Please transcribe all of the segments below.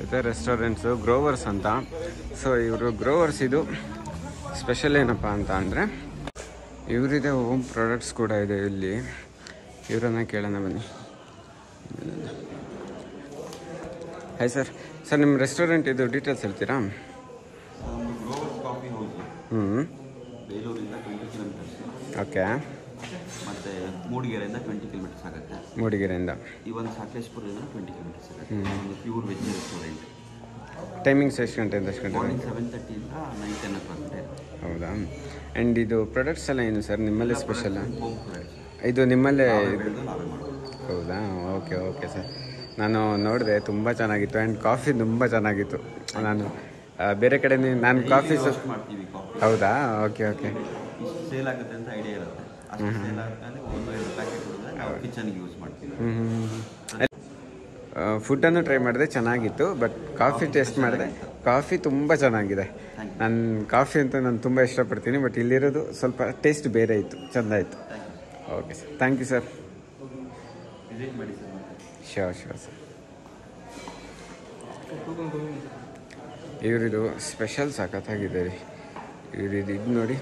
ಇದೆ restaurants growers ಅಂತ. So ಇವರು ಗ್ರೋವರ್ಸ್ ಇದು ಸ್ಪೆಷಲ್ ಏನಪ್ಪ ಅಂತ ಅಂದರೆ ಇವರಿದೆ ಹೋಮ್ ಪ್ರಾಡಕ್ಟ್ಸ್ ಕೂಡ ಇದೆ ಇಲ್ಲಿ. ಇವರನ್ನ ಕೇಳೋಣ ಬನ್ನಿ. ಹಾಯ್ ಸರ್, ನಿಮ್ಮ ರೆಸ್ಟೋರೆಂಟ್ ಇದು ಡೀಟೇಲ್ಸ್ ಹೇಳ್ತೀರಾ? ಬೇಲೂರಿಂದ 20 ಕಿಲೋಮೀಟರ್ಸ್. ಓಕೆ. ಮತ್ತು ಮೂಡಿಗೆರೆಯಿಂದ 20 ಕಿಲೋಮೀಟರ್ಸ್ ಆಗುತ್ತೆ. ಮೂಡಿಗೆರೆಯಿಂದ ಇವನ್ ಸಾಕಲೇಶ್ಪುರದಿಂದ 20 ಕಿಲೋಮೀಟರ್ಸ್ ಆಗುತ್ತೆ. ಒಂದು ಪ್ಯೂರ್ ವೆಜ್ ರೆಸ್ಟೋರೆಂಟ್. ಟೈಮಿಂಗ್ಸ್ ಎಷ್ಟು ಗಂಟೆಯಿಂದ ಎಷ್ಟು ಗಂಟೆ? Morning 7:30 night 10 o'clock. ಹೌದಾ? ಆ್ಯಂಡ್ ಇದು ಪ್ರಾಡಕ್ಟ್ಸ್ ಎಲ್ಲ ಏನು ಸರ್ ನಿಮ್ಮಲ್ಲೇ ಸ್ಪೆಷಲ್? ಹೋಮ್ ಪ್ರಾಡಕ್ಟ್ಸ್ ಇದು ನಿಮ್ಮಲ್ಲೇ? ನಾವೇ ಮಾಡೋದು. ಹೌದಾ? Okay sir. ನಾನು ನೋಡಿದೆ, ತುಂಬ ಚೆನ್ನಾಗಿತ್ತು. ಆ್ಯಂಡ್ ಕಾಫಿ ತುಂಬ ಚೆನ್ನಾಗಿತ್ತು. ನಾನು ಬೇರೆ ಕಡೆ ನಾನು ಕಾಫಿ ಮಾಡ್ತೀವಿ. ಕಾಫಿ ಹೌದಾ? ಓಕೆ. ಇಷ್ಟು ಸೇಲ್ ಆಗುತ್ತೆ ಅಂತ ಐಡಿಯಾ ಇರುತ್ತೆ. ಅಷ್ಟು ಸೇಲ್ ಆಗುತ್ತೆ ಅಂದರೆ 1-2 ಪ್ಯಾಕೆಟ್ ಹೊಡೆದ್ರೆ ನಾವು ಕಿಚನ್ಗೆ ಯೂಸ್ ಮಾಡ್ತೀವಿ. ಫುಡ್ಡನ್ನು ಟ್ರೈ ಮಾಡಿದೆ, ಚೆನ್ನಾಗಿತ್ತು. ಬಟ್ ಕಾಫಿ ಟೇಸ್ಟ್ ಮಾಡಿದೆ, ಕಾಫಿ ತುಂಬ ಚೆನ್ನಾಗಿದೆ. ನಾನು ಕಾಫಿ ಅಂತ ನಾನು ತುಂಬ ಇಷ್ಟಪಡ್ತೀನಿ. ಬಟ್ ಇಲ್ಲಿರೋದು ಸ್ವಲ್ಪ ಟೇಸ್ಟ್ ಬೇರೆ ಇತ್ತು, ಚೆಂದ ಇತ್ತು. Okay sir, thank you sir. Visit ಮಾಡಿ ಸರ್. Sure sir. ಇವರಿದು ಸ್ಪೆಷಲ್ ಸಖತ್ತಾಗಿದೆ ರೀ. ಇದು ನೋಡಿ.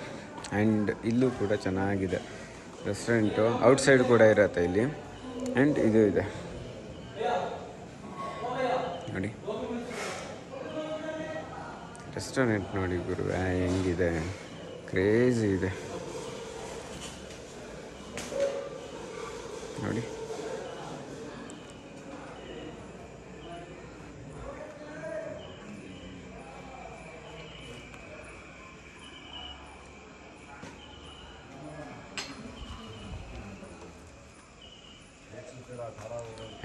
ಆ್ಯಂಡ್ ಇಲ್ಲೂ ಕೂಡ ಚೆನ್ನಾಗಿದೆ ರೆಸ್ಟೋರೆಂಟು. ಔಟ್ಸೈಡ್ ಕೂಡ ಇರುತ್ತೆ ಇಲ್ಲಿ. ಆ್ಯಂಡ್ ಇದು ಇದೆ ನೋಡಿ ರೆಸ್ಟೋರೆಂಟ್. ನೋಡಿ ಗುರು ಹೆಂಗಿದೆ, ಕ್ರೇಜಿ ಇದೆ ನೋಡಿ.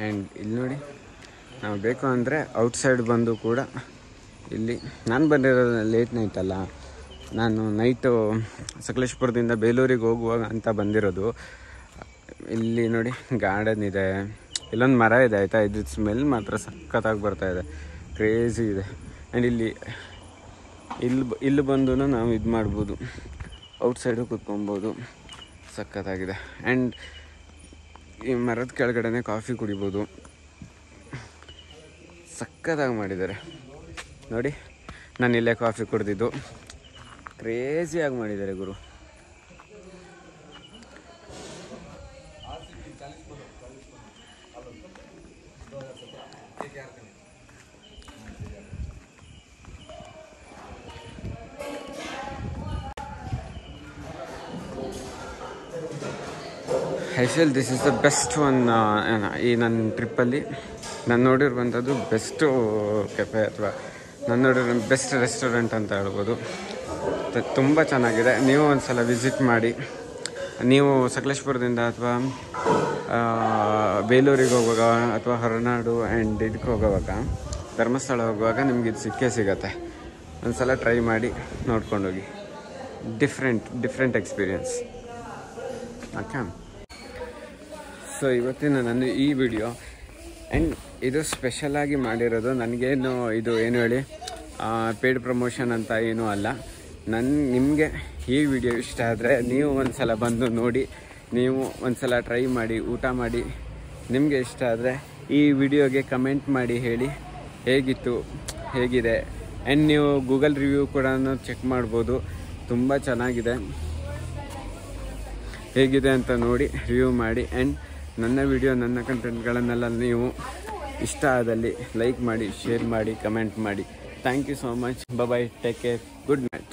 ಆ್ಯಂಡ್ ಇಲ್ಲಿ ನೋಡಿ, ನಾವು ಬೇಕು ಅಂದರೆ ಔಟ್ಸೈಡ್ ಬಂದು ಕೂಡ ಇಲ್ಲಿ ನಾನು ಬಂದಿರೋದು ಲೇಟ್ ನೈಟ್ ಅಲ್ಲ. ನಾನು ನೈಟು ಸಕಲೇಶ್ಪುರದಿಂದ ಬೇಲೂರಿಗೆ ಹೋಗುವಾಗ ಅಂತ ಬಂದಿರೋದು. ಇಲ್ಲಿ ನೋಡಿ ಗಾರ್ಡನ್ ಇದೆ, ಇಲ್ಲೊಂದು ಮರ ಇದೆ ಆಯಿತಾ. ಇದು ಸ್ಮೆಲ್ ಮಾತ್ರ ಸಖತ್ತಾಗಿ ಬರ್ತಾಯಿದೆ, ಕ್ರೇಜಿ ಇದೆ. ಆ್ಯಂಡ್ ಇಲ್ಲಿ ಬಂದು ನಾವು ಇದು ಮಾಡ್ಬೋದು, ಔಟ್ಸೈಡು ಕೂತ್ಕೊಬೋದು, ಸಖತ್ತಾಗಿದೆ. ಆ್ಯಂಡ್ ಈ ಮರದ ಕೆಳಗಡೆ ಕಾಫಿ ಕುಡಿಬೋದು, ಸಖತ್ತಾಗಿ ಮಾಡಿದ್ದಾರೆ ನೋಡಿ. ನಾನು ಇಲ್ಲೇ ಕಾಫಿ ಕುಡಿದಿದ್ದು, ಕ್ರೇಜಿಯಾಗಿ ಮಾಡಿದ್ದಾರೆ ಗುರು. I feel this is the best one. ಈ ನನ್ನ ಟ್ರಿಪ್ಪಲ್ಲಿ ನಾನು ನೋಡಿರುವಂಥದ್ದು ಬೆಸ್ಟು ಕೆಫೆ ಅಥವಾ ನಾನು ನೋಡಿರೋ ಬೆಸ್ಟ್ ರೆಸ್ಟೋರೆಂಟ್ ಅಂತ ಹೇಳ್ಬೋದು. ತುಂಬ ಚೆನ್ನಾಗಿದೆ. ನೀವು ಒಂದು ಸಲ ವಿಸಿಟ್ ಮಾಡಿ. ನೀವು ಸಕಲೇಶ್ಪುರದಿಂದ ಅಥವಾ ಬೇಲೂರಿಗೆ ಹೋಗುವಾಗ ಅಥವಾ ಹೊರನಾಡು ಆ್ಯಂಡ್ ಇದಕ್ಕೆ ಹೋಗುವಾಗ, ಧರ್ಮಸ್ಥಳ ಹೋಗುವಾಗ ನಿಮ್ಗೆ ಇದು ಸಿಗತ್ತೆ. ಒಂದು ಸಲ ಟ್ರೈ ಮಾಡಿ ನೋಡ್ಕೊಂಡೋಗಿ. Different experience. ಓಕೆ. ಸೊ ಇವತ್ತಿನ ನಂದು ಈ ವಿಡಿಯೋ. ಆ್ಯಂಡ್ ಇದು ಸ್ಪೆಷಲಾಗಿ ಮಾಡಿರೋದು ನನಗೇನು ಇದು ಏನು ಹೇಳಿ ಪೇಯ್ಡ್ ಪ್ರಮೋಷನ್ ಅಂತ ಏನೂ ಅಲ್ಲ. ನಿಮಗೆ ಈ ವಿಡಿಯೋ ಇಷ್ಟ ಆದರೆ ನೀವು ಒಂದು ಸಲ ಬಂದು ನೋಡಿ, ನೀವು ಒಂದು ಸಲ ಟ್ರೈ ಮಾಡಿ, ಊಟ ಮಾಡಿ. ನಿಮಗೆ ಇಷ್ಟ ಆದರೆ ಈ ವಿಡಿಯೋಗೆ ಕಮೆಂಟ್ ಮಾಡಿ ಹೇಳಿ ಹೇಗಿದೆ. ಆ್ಯಂಡ್ ನೀವು ಗೂಗಲ್ ರಿವ್ಯೂ ಕೂಡ ಚೆಕ್ ಮಾಡ್ಬೋದು, ತುಂಬ ಚೆನ್ನಾಗಿದೆ. ಹೇಗಿದೆ ಅಂತ ನೋಡಿ ರಿವ್ಯೂ ಮಾಡಿ. ಆ್ಯಂಡ್ ನನ್ನ ವಿಡಿಯೋ, ನನ್ನ ಕಂಟೆಂಟ್ಗಳನ್ನೆಲ್ಲ ನೀವು ಇಷ್ಟ ಆದಲ್ಲಿ ಲೈಕ್ ಮಾಡಿ, ಶೇರ್ ಮಾಡಿ, ಕಮೆಂಟ್ ಮಾಡಿ. Thank you so much. Bye, take care, good night.